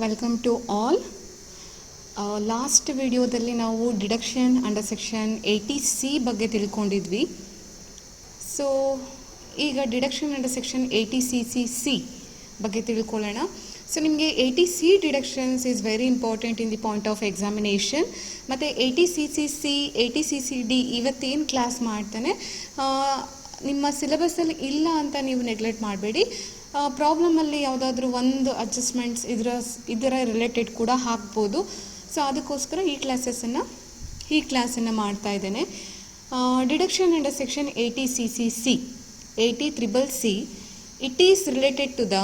Welcome to all. Last ವಿಡಿಯೋದಲ್ಲಿ ನಾವು deduction under section 80C ಬಗ್ಗೆ ತಿಳ್ಕೊಂಡಿದ್ವಿ. ಸೊ ಈಗ ಡಿಡಕ್ಷನ್ ಅಂಡರ್ ಸೆಕ್ಷನ್ 80CC ಬಗ್ಗೆ ತಿಳ್ಕೊಳ್ಳೋಣ. ಸೊ ನಿಮಗೆ 80C deductions is very important in the point of examination. ಮತ್ತು 80CC 80CCD ಇವತ್ತೇನು ಕ್ಲಾಸ್ ಮಾಡ್ತಾನೆ ನಿಮ್ಮ ಸಿಲೆಬಸ್ಸಲ್ಲಿ ಇಲ್ಲ ಅಂತ ನೀವು ನೆಗ್ಲೆಕ್ಟ್ ಮಾಡಬೇಡಿ. ಪ್ರಾಬ್ಲಮಲ್ಲಿ ಯಾವುದಾದ್ರೂ ಒಂದು ಅಡ್ಜಸ್ಟ್ಮೆಂಟ್ಸ್ ಇದರ ರಿಲೇಟೆಡ್ ಕೂಡ ಹಾಕ್ಬೋದು. ಸೊ ಅದಕ್ಕೋಸ್ಕರ ಈ ಕ್ಲಾಸನ್ನು ಮಾಡ್ತಾ ಇದ್ದೇನೆ. Deduction under section 80CC 80CCC it is related to the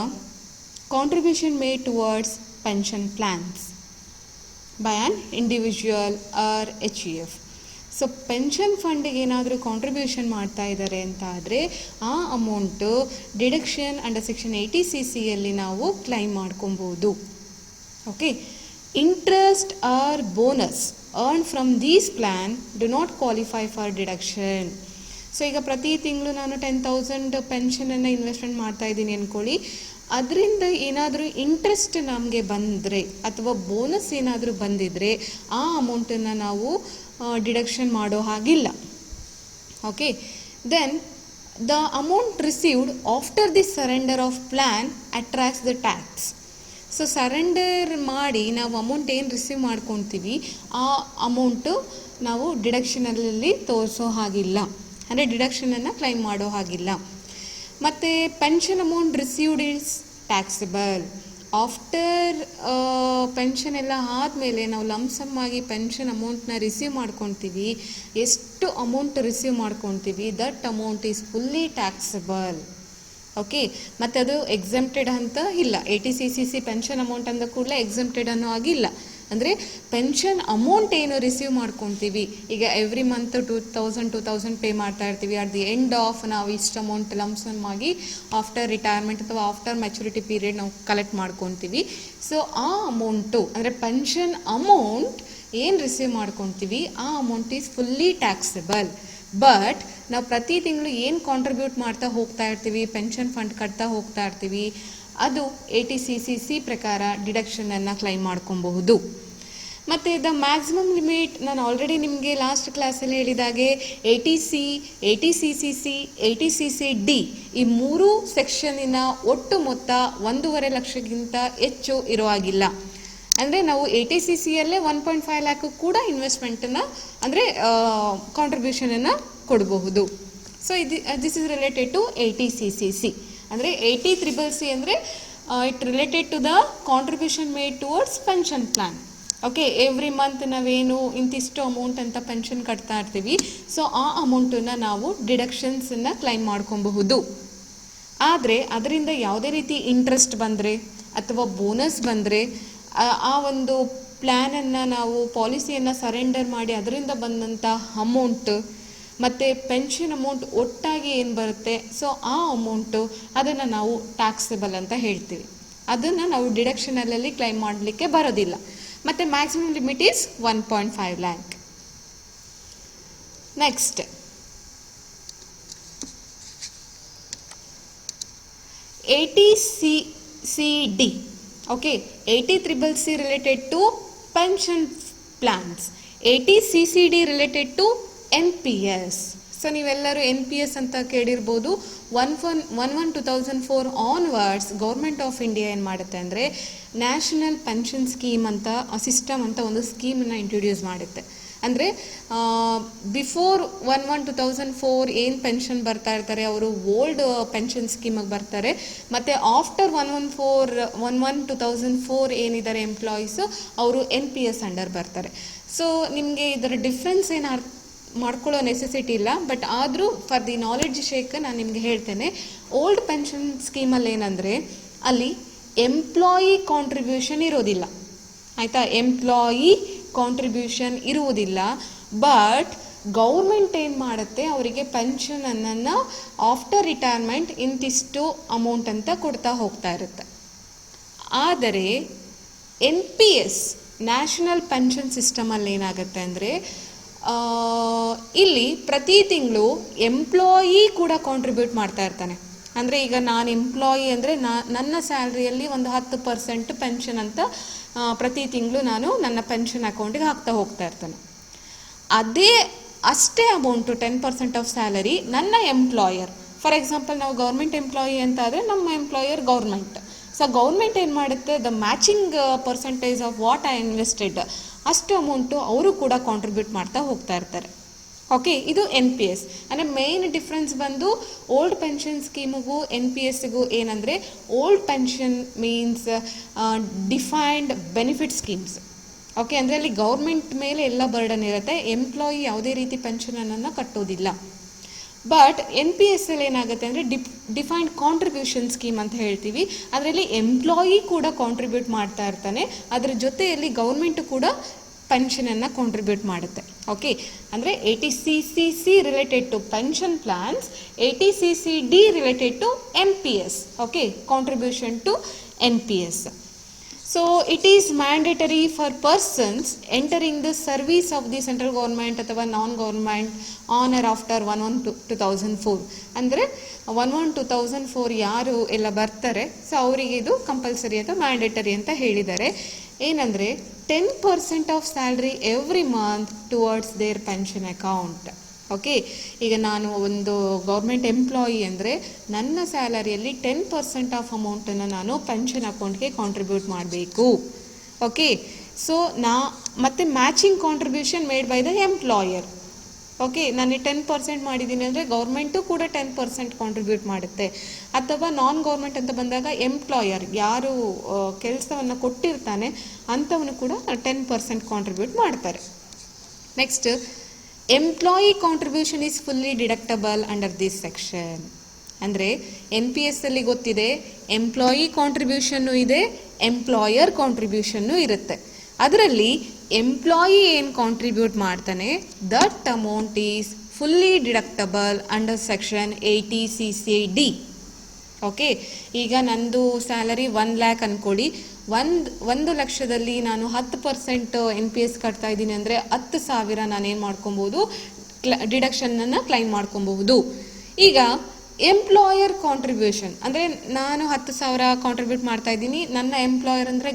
contribution made towards pension plans by an individual or HEF. So pension ಫಂಡಿಗೆ ಏನಾದರೂ ಕಾಂಟ್ರಿಬ್ಯೂಷನ್ ಮಾಡ್ತಾ ಇದ್ದಾರೆ ಅಂತ ಆದರೆ ಆ ಅಮೌಂಟು ಡಿಡಕ್ಷನ್ ಅಂಡರ್ ಸೆಕ್ಷನ್ 80CCಯಲ್ಲಿ ನಾವು ಕ್ಲೈಮ್ ಮಾಡ್ಕೊಬೋದು. Okay, interest or bonus earn from these plan do not qualify for deduction. So ಈಗ ಪ್ರತಿ ತಿಂಗಳು ನಾನು 10,000 ಪೆನ್ಷನನ್ನು ಇನ್ವೆಸ್ಟ್ಮೆಂಟ್ ಮಾಡ್ತಾ ಇದ್ದೀನಿ ಅಂದ್ಕೊಳ್ಳಿ. ಅದರಿಂದ ಏನಾದರೂ ಇಂಟ್ರೆಸ್ಟ್ ನಮಗೆ ಬಂದರೆ ಅಥವಾ ಬೋನಸ್ ಏನಾದರೂ ಬಂದಿದ್ದರೆ ಆ ಅಮೌಂಟನ್ನು ನಾವು ಡಿಡಕ್ಷನ್ ಮಾಡೋ ಹಾಗಿಲ್ಲ. Okay, then the amount received after the surrender of plan attracts the tax. So surrender ಮಾಡಿ ನಾವು ಅಮೌಂಟ್ ಏನು ರಿಸೀವ್ ಮಾಡ್ಕೊತೀವಿ ಆ ಅಮೌಂಟು ನಾವು ಡಿಡಕ್ಷನಲ್ಲಿ ತೋರಿಸೋ ಹಾಗಿಲ್ಲ, ಅಂದರೆ ಡಿಡಕ್ಷನನ್ನು ಕ್ಲೈಮ್ ಮಾಡೋ ಹಾಗಿಲ್ಲ. ಮತ್ತು pension amount received is taxable. After pension ಎಲ್ಲ ಆದಮೇಲೆ ನಾವು ಲಮ್ಸಮ್ ಆಗಿ ಪೆನ್ಷನ್ ಅಮೌಂಟ್ನ ರಿಸೀವ್ ಮಾಡ್ಕೊತೀವಿ. ಎಷ್ಟು ಅಮೌಂಟ್ ರಿಸೀವ್ ಮಾಡ್ಕೊತೀವಿ that amount is fully taxable. Okay, ಮತ್ತು ಅದು ಎಕ್ಸೆಂಪ್ಟೆಡ್ ಅಂತ ಇಲ್ಲ. 80CCC ಪೆನ್ಷನ್ ಅಮೌಂಟ್ ಅಂದ ಕೂಡಲೇ ಎಕ್ಸೆಂಪ್ಟೆಡ್ ಅನ್ನೋ ಆಗಿಲ್ಲ. ಅಂದರೆ ಪೆನ್ಷನ್ ಅಮೌಂಟ್ ಏನು ರಿಸೀವ್ ಮಾಡ್ಕೊತೀವಿ, ಈಗ ಎವ್ರಿ ಮಂತ್ 2,000 ಪೇ ಮಾಡ್ತಾ ಇರ್ತೀವಿ. ಅಟ್ ದಿ ಎಂಡ್ ಆಫ್ ನಾವು ಇಷ್ಟು ಅಮೌಂಟ್ ಲಮ್ಸಮ್ ಆಗಿ ಆಫ್ಟರ್ ರಿಟೈರ್ಮೆಂಟ್ ಅಥವಾ ಆಫ್ಟರ್ ಮೆಚುರಿಟಿ ಪೀರಿಯಡ್ ನಾವು ಕಲೆಕ್ಟ್ ಮಾಡ್ಕೊತೀವಿ. ಸೊ ಆ ಅಮೌಂಟು ಅಂದರೆ ಪೆನ್ಷನ್ ಅಮೌಂಟ್ ಏನು ರಿಸೀವ್ ಮಾಡ್ಕೊತೀವಿ ಆ amount is fully taxable. But ನಾವು ಪ್ರತಿ ತಿಂಗಳು ಏನು ಕಾಂಟ್ರಿಬ್ಯೂಟ್ ಮಾಡ್ತಾ ಹೋಗ್ತಾ ಇರ್ತೀವಿ, ಪೆನ್ಷನ್ ಫಂಡ್ ಕಟ್ತಾ ಹೋಗ್ತಾ ಇರ್ತೀವಿ, ಅದು 80CCC ಪ್ರಕಾರ ಡಿಡಕ್ಷನನ್ನು ಕ್ಲೈಮ್ ಮಾಡ್ಕೊಬಹುದು. ಮತ್ತು ದ ಮ್ಯಾಕ್ಸಿಮಮ್ ಲಿಮಿಟ್ ನಾನು ಆಲ್ರೆಡಿ ನಿಮಗೆ ಲಾಸ್ಟ್ ಕ್ಲಾಸಲ್ಲಿ ಹೇಳಿದಾಗೆ 80C 80CCC 80CCD ಈ ಮೂರೂ ಸೆಕ್ಷನಿನ ಒಟ್ಟು ಮೊತ್ತ 1.5 ಲಕ್ಷಕ್ಕಿಂತ ಹೆಚ್ಚು ಇರುವಾಗಿಲ್ಲ. ಅಂದರೆ ನಾವು 80CCಯಲ್ಲೇ 1.5 ಲ್ಯಾಕ್ ಕೂಡ ಇನ್ವೆಸ್ಟ್ಮೆಂಟನ್ನು ಅಂದರೆ ಕಾಂಟ್ರಿಬ್ಯೂಷನನ್ನು ಕೊಡಬಹುದು. So this is related to 80CCC. ಅಂದರೆ 80CCC ಅಂದರೆ it related to the contribution made towards pension plan. Okay, every month ನಾವೇನು ಇಂತಿಷ್ಟು ಅಮೌಂಟ್ ಅಂತ ಪೆನ್ಷನ್ ಕಟ್ತಾ ಇರ್ತೀವಿ. ಸೊ ಆ ಅಮೌಂಟನ್ನು ನಾವು ಡಿಡಕ್ಷನ್ಸನ್ನು ಕ್ಲೈಮ್ ಮಾಡ್ಕೊಬಹುದು. ಆದರೆ ಅದರಿಂದ ಯಾವುದೇ ರೀತಿ ಇಂಟ್ರೆಸ್ಟ್ ಬಂದರೆ ಅಥವಾ ಬೋನಸ್ ಬಂದರೆ ಆ ಒಂದು ಪ್ಲ್ಯಾನನ್ನು ನಾವು ಪಾಲಿಸಿಯನ್ನು ಸರೆಂಡರ್ ಮಾಡಿ ಅದರಿಂದ ಬಂದಂಥ ಅಮೌಂಟ್ ಮತ್ತು ಪೆನ್ಷನ್ ಅಮೌಂಟ್ ಒಟ್ಟಾಗಿ ಏನು ಬರುತ್ತೆ ಸೊ ಆ ಅಮೌಂಟು ಅದನ್ನು ನಾವು ಟ್ಯಾಕ್ಸಬಲ್ ಅಂತ ಹೇಳ್ತೀವಿ. ಅದನ್ನು ನಾವು ಡಿಡಕ್ಷನಲ್ಲಲ್ಲಿ ಕ್ಲೈಮ್ ಮಾಡಲಿಕ್ಕೆ ಬರೋದಿಲ್ಲ. ಮತ್ತು maximum limit is 1.5 lakh. Next 80CCD. Okay, 80CCC related to pension plans, 80CCD related to NPS. So ನೀವೆಲ್ಲರೂ NPS ಅಂತ ಕೇಳಿರ್ಬೋದು. 1/1/2004 ಆನ್ವರ್ಡ್ಸ್ ಗೌರ್ಮೆಂಟ್ ಆಫ್ ಇಂಡಿಯಾ ಏನು ಮಾಡುತ್ತೆ ಅಂದರೆ ನ್ಯಾಷನಲ್ ಪೆನ್ಷನ್ ಸ್ಕೀಮ್ ಅಂತ ಸಿಸ್ಟಮ್ ಅಂತ ಒಂದು ಸ್ಕೀಮನ್ನು ಇಂಟ್ರೊಡ್ಯೂಸ್ ಮಾಡುತ್ತೆ. ಅಂದರೆ ಬಿಫೋರ್ 1/1/2004 ಏನು ಪೆನ್ಷನ್ ಬರ್ತಾ ಇರ್ತಾರೆ ಅವರು ಓಲ್ಡ್ ಪೆನ್ಷನ್ ಸ್ಕೀಮಿಗೆ ಬರ್ತಾರೆ. ಮತ್ತು ಆಫ್ಟರ್ 1/1/2004 ಏನಿದ್ದಾರೆ ಎಂಪ್ಲಾಯೀಸು ಅವರು NPS ಅಂಡರ್ ಬರ್ತಾರೆ. ಸೊ ನಿಮಗೆ ಇದರ ಡಿಫ್ರೆನ್ಸ್ ಏನು ಮಾಡ್ಕೊಳ್ಳೋ ನೆಸೆಸಿಟಿ ಇಲ್ಲ. ಬಟ್ ಆದರೂ ಫಾರ್ ದಿ ನಾಲೆಡ್ಜ್ ಶೇಕ್ ನಾನು ನಿಮಗೆ ಹೇಳ್ತೇನೆ. ಓಲ್ಡ್ ಪೆನ್ಷನ್ ಸ್ಕೀಮಲ್ಲಿ ಏನಂದರೆ ಅಲ್ಲಿ ಎಂಪ್ಲಾಯಿ ಕಾಂಟ್ರಿಬ್ಯೂಷನ್ ಇರೋದಿಲ್ಲ, ಆಯಿತಾ. ಎಂಪ್ಲಾಯಿ ಕಾಂಟ್ರಿಬ್ಯೂಷನ್ ಇರುವುದಿಲ್ಲ. ಬಟ್ ಗೌರ್ಮೆಂಟ್ ಏನು ಮಾಡುತ್ತೆ ಅವರಿಗೆ ಪೆನ್ಷನನ್ನು ಆಫ್ಟರ್ ರಿಟೈರ್ಮೆಂಟ್ ಇಂತಿಷ್ಟು ಅಮೌಂಟ್ ಅಂತ ಕೊಡ್ತಾ ಹೋಗ್ತಾ ಇರುತ್ತೆ. ಆದರೆ NPS ನ್ಯಾಷನಲ್ ಪೆನ್ಷನ್ ಸಿಸ್ಟಮಲ್ಲಿ ಏನಾಗುತ್ತೆ ಅಂದರೆ ಇಲ್ಲಿ ಪ್ರತಿ ತಿಂಗಳು ಎಂಪ್ಲಾಯಿ ಕೂಡ ಕಾಂಟ್ರಿಬ್ಯೂಟ್ ಮಾಡ್ತಾ ಇರ್ತಾನೆ. ಅಂದರೆ ಈಗ ನಾನು ಎಂಪ್ಲಾಯಿ ಅಂದರೆ ನನ್ನ ಸ್ಯಾಲ್ರಿಯಲ್ಲಿ ಒಂದು 10% ಪೆನ್ಷನ್ ಅಂತ ಪ್ರತಿ ತಿಂಗಳು ನಾನು ನನ್ನ ಪೆನ್ಷನ್ ಅಕೌಂಟಿಗೆ ಹಾಕ್ತಾ ಹೋಗ್ತಾ ಇರ್ತೇನೆ. ಅಷ್ಟೇ ಅಮೌಂಟು 10% ಆಫ್ ಸ್ಯಾಲರಿ ನನ್ನ ಎಂಪ್ಲಾಯರ್, ಫಾರ್ ಎಕ್ಸಾಂಪಲ್ ನಾವು ಗೌರ್ಮೆಂಟ್ ಎಂಪ್ಲಾಯಿ ಅಂತ ಆದರೆ ನಮ್ಮ ಎಂಪ್ಲಾಯರ್ ಗೌರ್ಮೆಂಟ್. ಸೊ ಗೌರ್ಮೆಂಟ್ ಏನು ಮಾಡುತ್ತೆ, the matching percentage of what I invested ಅಷ್ಟು ಅಮೌಂಟು ಅವರು ಕೂಡ ಕಾಂಟ್ರಿಬ್ಯೂಟ್ ಮಾಡ್ತಾ ಹೋಗ್ತಾ ಇರ್ತಾರೆ. ಓಕೆ, ಇದು NPS. ಅಂದರೆ ಮೇನ್ ಡಿಫ್ರೆನ್ಸ್ ಬಂದು ಓಲ್ಡ್ ಪೆನ್ಷನ್ ಸ್ಕೀಮಿಗೂ NPSಗೂ ಏನಂದರೆ, old pension means defined benefit schemes. Okay, ಅಂದರೆ ಅಲ್ಲಿ ಗೌರ್ಮೆಂಟ್ ಮೇಲೆ ಎಲ್ಲ ಬರ್ಡನ್ ಇರುತ್ತೆ, ಎಂಪ್ಲಾಯಿ ಯಾವುದೇ ರೀತಿ ಪೆನ್ಷನನ್ನು ಕಟ್ಟೋದಿಲ್ಲ. ಬಟ್ NPS ಅಲ್ಲಿ ಏನಾಗುತ್ತೆ ಅಂದರೆ ಡಿಫೈನ್ಡ್ ಕಾಂಟ್ರಿಬ್ಯೂಷನ್ ಸ್ಕೀಮ್ ಅಂತ ಹೇಳ್ತೀವಿ. ಅದರಲ್ಲಿ ಎಂಪ್ಲಾಯಿ ಕೂಡ ಕಾಂಟ್ರಿಬ್ಯೂಟ್ ಮಾಡ್ತಾ ಇರ್ತಾನೆ, ಅದರ ಜೊತೆಯಲ್ಲಿ ಗೌರ್ಮೆಂಟು ಕೂಡ ಪೆನ್ಷನನ್ನು ಕಾಂಟ್ರಿಬ್ಯೂಟ್ ಮಾಡುತ್ತೆ. ಓಕೆ, ಅಂದರೆ 80CCC related to pension plans, 80CCD related to NPS. Okay, contribution to NPS. So it is mandatory for persons entering the service of the central government ಅಥವಾ ನಾನ್ government on R after 1/1/2004. ಅಂದರೆ 1/1/2004 ಯಾರು ಎಲ್ಲ ಬರ್ತಾರೆ, so ಅವರಿಗೆ ಇದು compulsory ಅಥವಾ mandatory ಅಂತ ಹೇಳಿದ್ದಾರೆ. ಏನಂದರೆ 10% of salary every month towards their pension account. Okay, ಈಗ ನಾನು ಒಂದು ಗೌರ್ಮೆಂಟ್ ಎಂಪ್ಲಾಯಿ ಅಂದರೆ ನನ್ನ ಸ್ಯಾಲರಿಯಲ್ಲಿ 10% ಆಫ್ ಅಮೌಂಟನ್ನು ನಾನು ಪೆನ್ಷನ್ ಅಕೌಂಟ್ಗೆ ಕಾಂಟ್ರಿಬ್ಯೂಟ್ ಮಾಡಬೇಕು. ಓಕೆ, ಸೊ ಮತ್ತು matching contribution made by the employer. Okay, ನಾನು 10% ಮಾಡಿದ್ದೀನಿ ಅಂದರೆ ಗೌರ್ಮೆಂಟು ಕೂಡ 10% ಕಾಂಟ್ರಿಬ್ಯೂಟ್ ಮಾಡುತ್ತೆ. ಅಥವಾ ನಾನ್ ಗೌರ್ಮೆಂಟ್ ಅಂತ ಬಂದಾಗ ಎಂಪ್ಲಾಯರ್ ಯಾರು ಕೆಲಸವನ್ನು ಕೊಟ್ಟಿರ್ತಾನೆ ಅಂಥವನು ಕೂಡ 10% ಕಾಂಟ್ರಿಬ್ಯೂಟ್ ಮಾಡ್ತಾರೆ. Next, employee contribution is fully deductible under this section. ಅಂದರೆ NPS ಅಲ್ಲಿ ಗೊತ್ತಿದೆ, ಎಂಪ್ಲಾಯಿ ಕಾಂಟ್ರಿಬ್ಯೂಷನ್ನು ಇದೆ, ಎಂಪ್ಲಾಯರ್ ಕಾಂಟ್ರಿಬ್ಯೂಷನ್ನು ಇರುತ್ತೆ. ಅದರಲ್ಲಿ ಎಂಪ್ಲಾಯಿ ಏನು ಕಾಂಟ್ರಿಬ್ಯೂಟ್ ಮಾಡ್ತಾನೆ, that amount is fully deductible under section 80CCD. Okay, ಈಗ ನಂದು ಸ್ಯಾಲರಿ 1 lakh ಅಂದ್ಕೊಳ್ಳಿ, 1 ಲಕ್ಷದಲ್ಲಿ ನಾನು 10% NPS ಕಟ್ತಾ ಇದ್ದೀನಿ ಅಂದರೆ 10,000 ನಾನೇನು ಮಾಡ್ಕೊಬೋದು, ಡಿಡಕ್ಷನನ್ನು ಕ್ಲೈಮ್ ಮಾಡ್ಕೊಬಹುದು. ಈಗ ಎಂಪ್ಲಾಯರ್ ಕಾಂಟ್ರಿಬ್ಯೂಷನ್ ಅಂದರೆ ನಾನು 10,000 ಕಾಂಟ್ರಿಬ್ಯೂಟ್ ಮಾಡ್ತಾ ಇದ್ದೀನಿ, ನನ್ನ ಎಂಪ್ಲಾಯರ್ ಅಂದರೆ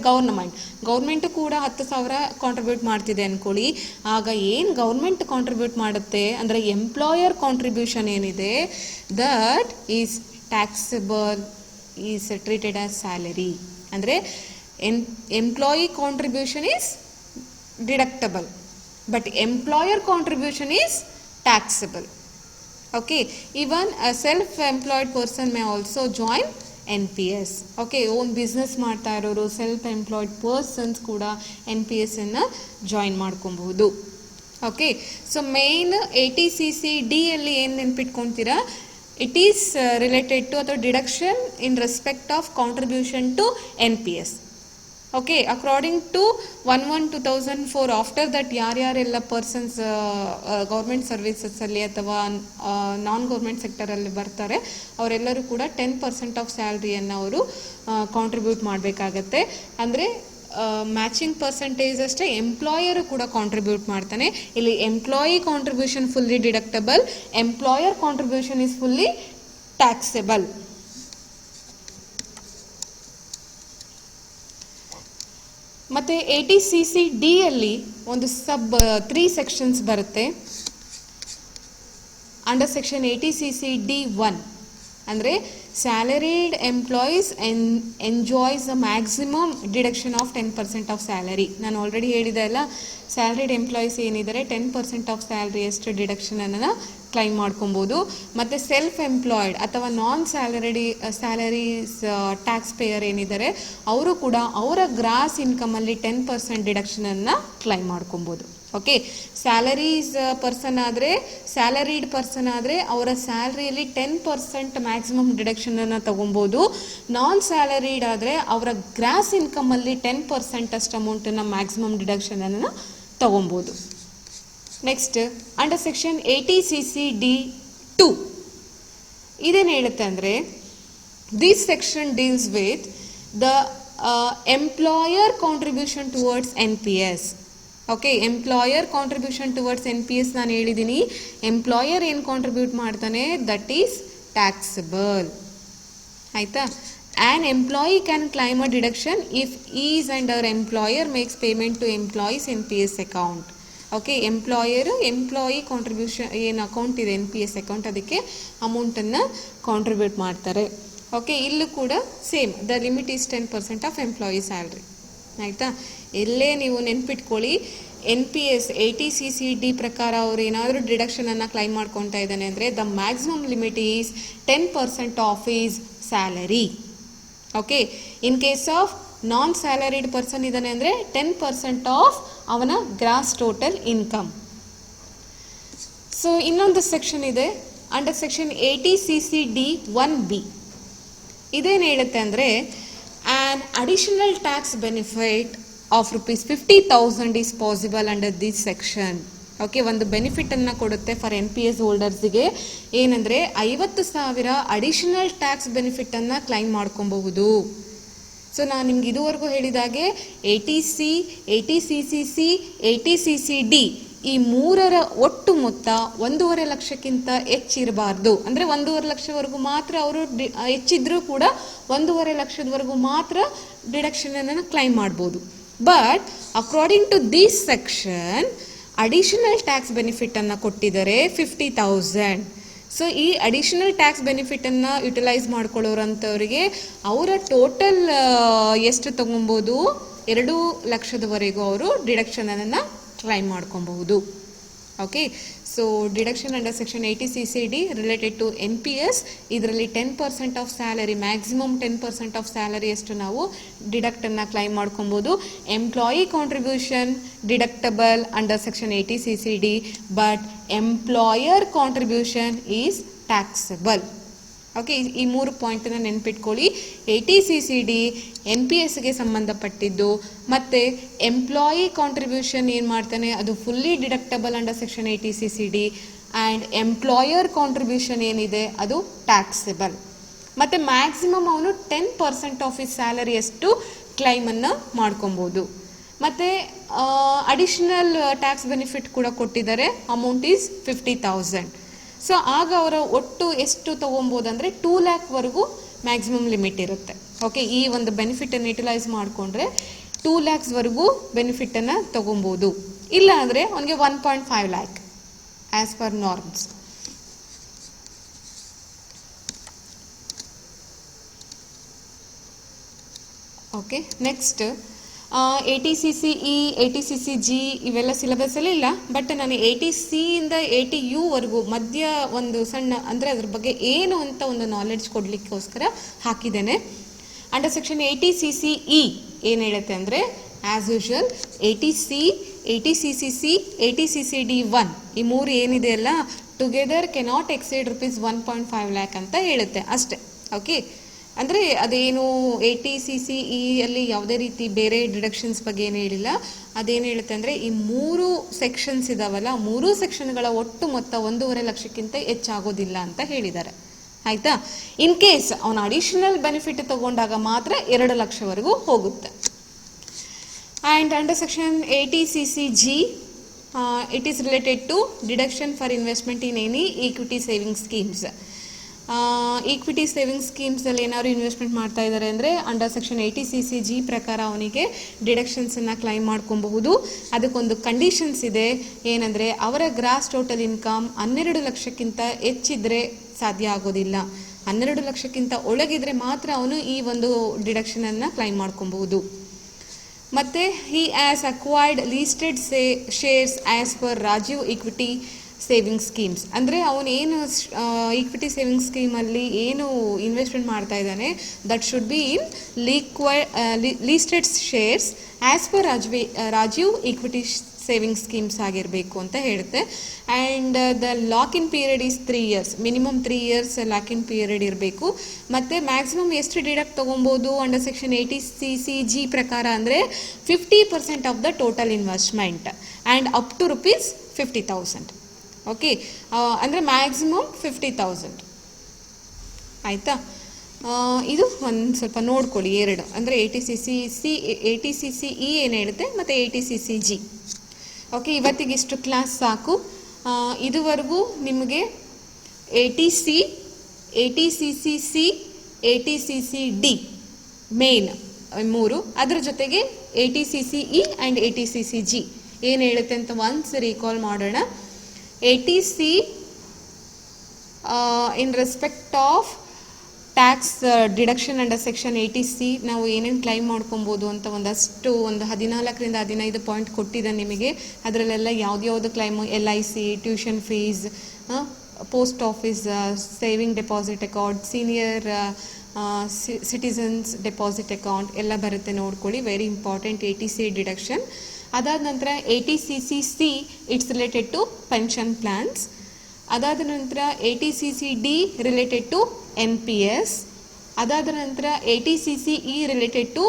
ಗೌರ್ಮೆಂಟು ಕೂಡ 10,000 ಕಾಂಟ್ರಿಬ್ಯೂಟ್ ಮಾಡ್ತಿದೆ ಅಂದ್ಕೊಳ್ಳಿ. ಆಗ ಏನು ಗೌರ್ಮೆಂಟ್ ಕಾಂಟ್ರಿಬ್ಯೂಟ್ ಮಾಡುತ್ತೆ ಅಂದರೆ ಎಂಪ್ಲಾಯರ್ ಕಾಂಟ್ರಿಬ್ಯೂಷನ್ ಏನಿದೆ, that is taxable, is treated as salary. ಅಂದರೆ employee contribution is deductible but employer contribution is taxable. Okay, even a self employed person may also join NPS. Okay, own business ಮಾಡ್ತಾ ಇರೋರು self employed persons ಕೂಡ NPS-ಅನ್ನು join ಮಾಡ್ಕೊಬಹುದು. Okay, so main 80CCD ಅಲ್ಲಿ ಏನು ನೆನ್ಪಿಟ್ಕೊತೀರಾ, it is related to ಅಥವಾ deduction in respect of contribution to NPS. Okay, according to 1/1/2004 after that ಯಾರ್ಯಾರೆಲ್ಲ persons government ಸರ್ವಿಸಸ್ಸಲ್ಲಿ ಅಥವಾ ನಾನ್ ಗೌರ್ಮೆಂಟ್ ಸೆಕ್ಟರಲ್ಲಿ ಬರ್ತಾರೆ ಅವರೆಲ್ಲರೂ ಕೂಡ 10% ಆಫ್ ಸ್ಯಾಲ್ರಿಯನ್ನು ಅವರು ಕಾಂಟ್ರಿಬ್ಯೂಟ್ ಮಾಡಬೇಕಾಗತ್ತೆ. ಅಂದರೆ ಮ್ಯಾಚಿಂಗ್ ಪರ್ಸೆಂಟೇಜ್ ಅಷ್ಟೇ ಎಂಪ್ಲಾಯರು ಕೂಡ ಕಾಂಟ್ರಿಬ್ಯೂಟ್ ಮಾಡ್ತಾನೆ. ಇಲ್ಲಿ employee contribution fully deductible, employer contribution is fully taxable. ಮತ್ತು 80CCD ಅಲ್ಲಿ ಒಂದು 3 ಸೆಕ್ಷನ್ಸ್ ಬರುತ್ತೆ. ಅಂಡರ್ ಸೆಕ್ಷನ್ 80CCD1 ಅಂದರೆ salaried employees enjoys the maximum deduction of 10% of salary. ನಾನು ಆಲ್ರೆಡಿ ಹೇಳಿದೆ ಅಲ್ಲ, ಸ್ಯಾಲರಿಡ್ ಎಂಪ್ಲಾಯೀಸ್ ಏನಿದ್ದಾರೆ 10% ಆಫ್ ಸ್ಯಾಲರಿಯಷ್ಟು ಡಿಡಕ್ಷನನ್ನು ಕ್ಲೈಮ್ ಮಾಡ್ಕೊಬೋದು. ಮತ್ತು ಸೆಲ್ಫ್ ಎಂಪ್ಲಾಯ್ಡ್ ಅಥವಾ ನಾನ್ ಸ್ಯಾಲರೀಸ್ ಟ್ಯಾಕ್ಸ್ ಪೇಯರ್ ಏನಿದ್ದಾರೆ ಅವರು ಕೂಡ ಅವರ ಗ್ರಾಸ್ ಇನ್ಕಮಲ್ಲಿ 10% ಡಿಡಕ್ಷನನ್ನು ಕ್ಲೈಮ್ ಮಾಡ್ಕೊಬೋದು. ಓಕೆ, ಸ್ಯಾಲರೀಸ್ ಪರ್ಸನ್ ಆದರೆ, ಸ್ಯಾಲರಿಡ್ ಪರ್ಸನ್ ಆದರೆ ಅವರ ಸ್ಯಾಲ್ರಿಯಲ್ಲಿ 10% ಮ್ಯಾಕ್ಸಿಮಮ್ ಡಿಡಕ್ಷನನ್ನು ತೊಗೊಬೋದು. ನಾನ್ ಸ್ಯಾಲರಿಡ್ ಆದರೆ ಅವರ ಗ್ರಾಸ್ ಇನ್ಕಮಲ್ಲಿ 10% ಅಷ್ಟು ಅಮೌಂಟನ್ನು ಮ್ಯಾಕ್ಸಿಮಮ್ ಡಿಡಕ್ಷನನ್ನು ತೊಗೊಬೋದು. ನೆಕ್ಸ್ಟ್, ಅಂಡರ್ ಸೆಕ್ಷನ್ 80CCD2 ಇದೇನು ಹೇಳುತ್ತೆ ಅಂದರೆ, this section deals with the employer contribution towards NPS. Okay, employer contribution towards NPS ನಾನು ಹೇಳಿದ್ದೀನಿ. ಎಂಪ್ಲಾಯರ್ ಏನು ಕಾಂಟ್ರಿಬ್ಯೂಟ್ ಮಾಡ್ತಾನೆ ದಟ್ ಈಸ್ ಟ್ಯಾಕ್ಸಬಲ್. ಆಯಿತಾ. An employee can claim a deduction if is and our employer makes payment to employees N P S account. Okay, employee contribution ಏನು account ಇದೆ N P S account, ಅದಕ್ಕೆ ಅಮೌಂಟನ್ನು contribute ಮಾಡ್ತಾರೆ. Okay, ಇಲ್ಲೂ ಕೂಡ same, the limit is 10% of employee salary. ಆಯಿತಾ, ಎಲ್ಲೇ ನೀವು ನೆನ್ಪಿಟ್ಕೊಳ್ಳಿ, ಎನ್ ಪಿ ಎಸ್ ATCCD ಪ್ರಕಾರ ಅವ್ರು ಏನಾದರೂ ಡಿಡಕ್ಷನನ್ನು ಕ್ಲೈಮ್ ಮಾಡ್ಕೊತಾ ಇದ್ದಾನೆ ಅಂದರೆ the maximum limit is 10% of is salary. Okay, in case of non salaried person ಇದ್ದಾನೆ ಅಂದರೆ 10% ಆಫ್ ಅವನ ಗ್ರಾಸ್ ಟೋಟಲ್ ಇನ್ಕಮ್. ಸೊ ಇನ್ನೊಂದು ಸೆಕ್ಷನ್ ಇದೆ ಅಂಡರ್ ಸೆಕ್ಷನ್ ATCCD 1B. ಇದೇನು ಹೇಳುತ್ತೆ ಅಂದರೆ an additional tax benefit of ₹50,000 is possible under this section. Okay, ಒಂದು ಬೆನಿಫಿಟನ್ನು ಕೊಡುತ್ತೆ ಫಾರ್ NPS ಹೋಲ್ಡರ್ಸಿಗೆ. ಏನಂದರೆ 50,000 ಅಡಿಷನಲ್ ಟ್ಯಾಕ್ಸ್ ಬೆನಿಫಿಟನ್ನು ಕ್ಲೈಮ್ ಮಾಡ್ಕೊಬಹುದು. ಸೊ ನಾನು ನಿಮ್ಗೆ ಇದುವರೆಗೂ ಹೇಳಿದಾಗೆ ATC, ATCCC, ATCCD ಈ ಮೂರರ ಒಟ್ಟು ಮೊತ್ತ 1.5 ಲಕ್ಷಕ್ಕಿಂತ ಹೆಚ್ಚಿರಬಾರ್ದು. ಅಂದರೆ 1.5 ಲಕ್ಷವರೆಗೂ ಮಾತ್ರ ಅವರು ಹೆಚ್ಚಿದ್ರೂ ಕೂಡ 1.5 ಲಕ್ಷದವರೆಗೂ ಮಾತ್ರ ಡಿಡಕ್ಷನನ್ನು ಕ್ಲೈಮ್ ಮಾಡ್ಬೋದು. But according to this section additional tax ಬೆನಿಫಿಟನ್ನು ಕೊಟ್ಟಿದ್ದಾರೆ 50,000. ಸೊ ಈ ಅಡಿಷನಲ್ ಟ್ಯಾಕ್ಸ್ ಬೆನಿಫಿಟನ್ನು ಯುಟಿಲೈಸ್ ಮಾಡ್ಕೊಳ್ಳೋರಂಥವ್ರಿಗೆ ಅವರ ಟೋಟಲ್ ಎಷ್ಟು ತೊಗೊಬೋದು, 2 ಲಕ್ಷದವರೆಗೂ ಅವರು ಡಿಡಕ್ಷನನ್ನು ಕ್ಲೈಮ್ ಮಾಡ್ಕೊಬಹುದು. Okay, so deduction under section ATCCD related to NPS, ಇದರಲ್ಲಿ 10% of salary, maximum 10% of salary ಅಷ್ಟು ನಾವು ಡಿಡಕ್ಟನ್ನು ಕ್ಲೈಮ್ ಮಾಡ್ಕೊಬೋದು. Employee contribution deductible under section ATCCD, but employer contribution is taxable. Okay, ಈ 3 ಪಾಯಿಂಟನ್ನು ನೆನ್ಪಿಟ್ಕೊಳ್ಳಿ. ATCCD NPSಗೆ ಸಂಬಂಧಪಟ್ಟಿದ್ದು, ಮತ್ತು ಎಂಪ್ಲಾಯಿ ಕಾಂಟ್ರಿಬ್ಯೂಷನ್ ಏನು ಮಾಡ್ತಾನೆ ಅದು fully deductible under section ATCCD, and employer contribution ಏನಿದೆ ಅದು ಟ್ಯಾಕ್ಸಬಲ್. ಮತ್ತು ಮ್ಯಾಕ್ಸಿಮಮ್ ಅವನು 10% ಆಫ್ ಇಸ್ ಸ್ಯಾಲರಿಯಷ್ಟು ಕ್ಲೈಮನ್ನು ಮಾಡ್ಕೊಬೋದು. ಮತ್ತು ಅಡಿಷನಲ್ ಟ್ಯಾಕ್ಸ್ ಬೆನಿಫಿಟ್ ಕೂಡ ಕೊಟ್ಟಿದ್ದಾರೆ, ಅಮೌಂಟ್ ಈಸ್ 50,000. ಸೊ ಆಗ ಅವರ ಒಟ್ಟು ಎಷ್ಟು ತೊಗೊಬೋದು ಅಂದರೆ 2 ಲ್ಯಾಕ್ವರೆಗೂ ಮ್ಯಾಕ್ಸಿಮಮ್ ಲಿಮಿಟ್ ಇರುತ್ತೆ. ಓಕೆ, ಈ ಒಂದು ಬೆನಿಫಿಟನ್ನು ಯುಟಿಲೈಸ್ ಮಾಡಿಕೊಂಡ್ರೆ 2 ಲ್ಯಾಕ್ಸ್ವರೆಗೂ ಬೆನಿಫಿಟನ್ನು ತೊಗೊಬೋದು. ಇಲ್ಲ ಅಂದರೆ ಅವನಿಗೆ 1.5 lac as per norms. Okay, next ATCCE, ATCCG ಇವೆಲ್ಲ ಸಿಲೆಬಸ್ಸಲ್ಲಿ ಇಲ್ಲ. ಬಟ್ ನಾನು ATC ಇಂದ ATU ವರೆಗೂ ಮಧ್ಯ ಒಂದು ಸಣ್ಣ, ಅಂದರೆ ಅದ್ರ ಬಗ್ಗೆ ಏನು ಅಂತ ಒಂದು ನಾಲೆಡ್ಜ್ ಕೊಡಲಿಕ್ಕೋಸ್ಕರ ಹಾಕಿದ್ದೇನೆ. ಅಂಡರ್ ಸೆಕ್ಷನ್ ATCCE ಏನು ಹೇಳುತ್ತೆ ಅಂದರೆ as usual ATC, ATCCC, ATCCD1 ಈ 3 ಏನಿದೆ ಅಲ್ಲ, ಟುಗೆದರ್ ಕೆನಾಟ್ ಎಕ್ಸೀಡ್ ₹1.5 ಲ್ಯಾಕ್ ಅಂತ ಹೇಳುತ್ತೆ ಅಷ್ಟೇ. ಓಕೆ, ಅಂದರೆ ಅದೇನು ATCCE ಅಲ್ಲಿ ಯಾವುದೇ ರೀತಿ ಬೇರೆ ಡಿಡಕ್ಷನ್ಸ್ ಬಗ್ಗೆ ಏನು ಹೇಳಿಲ್ಲ. ಅದೇನು ಹೇಳುತ್ತೆ ಅಂದರೆ ಈ 3 ಸೆಕ್ಷನ್ಸ್ ಇದಾವಲ್ಲ, 3 ಸೆಕ್ಷನ್ಗಳ ಒಟ್ಟು ಮೊತ್ತ 1.5 ಲಕ್ಷಕ್ಕಿಂತ ಹೆಚ್ಚಾಗೋದಿಲ್ಲ ಅಂತ ಹೇಳಿದ್ದಾರೆ. ಆಯಿತಾ, ಇನ್ ಕೇಸ್ ಅವನ ಅಡಿಷನಲ್ ಬೆನಿಫಿಟ್ ತಗೊಂಡಾಗ ಮಾತ್ರ 2 ಲಕ್ಷವರೆಗೂ ಹೋಗುತ್ತೆ. And under section ATCCG it is related to deduction for investment in any equity saving schemes. Equity saving ಸ್ಕೀಮ್ಸಲ್ಲಿ ಏನಾದ್ರು ಇನ್ವೆಸ್ಟ್ಮೆಂಟ್ ಮಾಡ್ತಾ ಇದ್ದಾರೆ ಅಂದರೆ ಅಂಡರ್ ಸೆಕ್ಷನ್ ATCCG ಪ್ರಕಾರ ಅವನಿಗೆ ಡಿಡಕ್ಷನ್ಸನ್ನು ಕ್ಲೈಮ್ ಮಾಡ್ಕೊಬಹುದು. ಅದಕ್ಕೊಂದು ಕಂಡೀಷನ್ಸ್ ಇದೆ, ಏನಂದರೆ ಅವರ ಗ್ರಾಸ್ ಟೋಟಲ್ ಇನ್ಕಮ್ 12 ಲಕ್ಷಕ್ಕಿಂತ ಹೆಚ್ಚಿದ್ರೆ ಸಾಧ್ಯ ಆಗೋದಿಲ್ಲ. 12 ಲಕ್ಷಕ್ಕಿಂತ ಒಳಗಿದ್ರೆ ಮಾತ್ರ ಅವನು ಈ ಒಂದು ಡಿಡಕ್ಷನನ್ನು ಕ್ಲೈಮ್ ಮಾಡ್ಕೊಬಹುದು. ಮತ್ತು he has acquired listed shares as per Rajiv equity saving schemes. ಅಂದರೆ ಅವನೇನು ಈಕ್ವಿಟಿ ಸೇವಿಂಗ್ ಸ್ಕೀಮಲ್ಲಿ ಏನು ಇನ್ವೆಸ್ಟ್ಮೆಂಟ್ ಮಾಡ್ತಾ ಇದ್ದಾನೆ that should be in listed shares as per Rajiv equity saving schemes ಆಗಿರಬೇಕು ಅಂತ ಹೇಳುತ್ತೆ. And the lock in period is 3 years, minimum 3 years lock in period ಇರಬೇಕು. ಮತ್ತು ಮ್ಯಾಕ್ಸಿಮಮ್ ಎಷ್ಟು ಡಿಡಕ್ಟ್ ತೊಗೊಬೋದು ಅಂಡರ್ ಸೆಕ್ಷನ್ ATCCG ಪ್ರಕಾರ ಅಂದರೆ 50% of the total investment and up to ₹50,000. Okay, ಅಂದರೆ ಮ್ಯಾಕ್ಸಿಮಮ್ 50,000. ಆಯಿತಾ, ಇದು ಒಂದು ಸ್ವಲ್ಪ ನೋಡ್ಕೊಳ್ಳಿ 2, ಅಂದರೆ ATCCE ಏನು ಹೇಳುತ್ತೆ ಮತ್ತು ATCCG. ಓಕೆ, ಇವತ್ತಿಗೆ ಇಷ್ಟು ಕ್ಲಾಸ್ ಸಾಕು. ಇದುವರೆಗೂ ನಿಮಗೆ ATC, ATCCC, ATCCD ಮೇನ್ 3, ಅದರ ಜೊತೆಗೆ ATCCE ಆ್ಯಂಡ್ ATCCG ಏನು ಹೇಳುತ್ತೆ ಅಂತ ಒನ್ಸ್ ರೀಕಾಲ್ ಮಾಡೋಣ. ATC in respect of tax deduction under section 80C ನಾವು ಏನೇನು ಕ್ಲೈಮ್ ಮಾಡ್ಕೊಬೋದು ಅಂತ ಒಂದು 14ರಿಂದ 15 ಪಾಯಿಂಟ್ ಕೊಟ್ಟಿದೆ ನಿಮಗೆ. ಅದರಲ್ಲೆಲ್ಲ ಯಾವ್ದು claim LIC, tuition fees, post office, saving deposit account, senior citizens deposit account ಎಲ್ಲ ಬರುತ್ತೆ, ನೋಡ್ಕೊಳ್ಳಿ. Very important ATC deduction. ಅದಾದ ನಂತರ ATCCC it's related to pension plans. ಅದಾದ ನಂತರ ATCCD ರಿಲೇಟೆಡ್ ಟು NPS. ಅದಾದ ನಂತರ ATCCE related to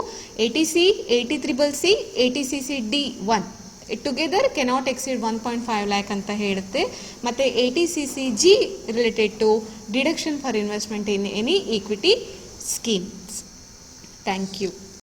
ATC, ATCCC, ATCCD1 together cannot exceed 1.5 lakh ಅಂತ ಹೇಳುತ್ತೆ. ಮತ್ತು ATCCG related to deduction for investment in any equity schemes. Thank you.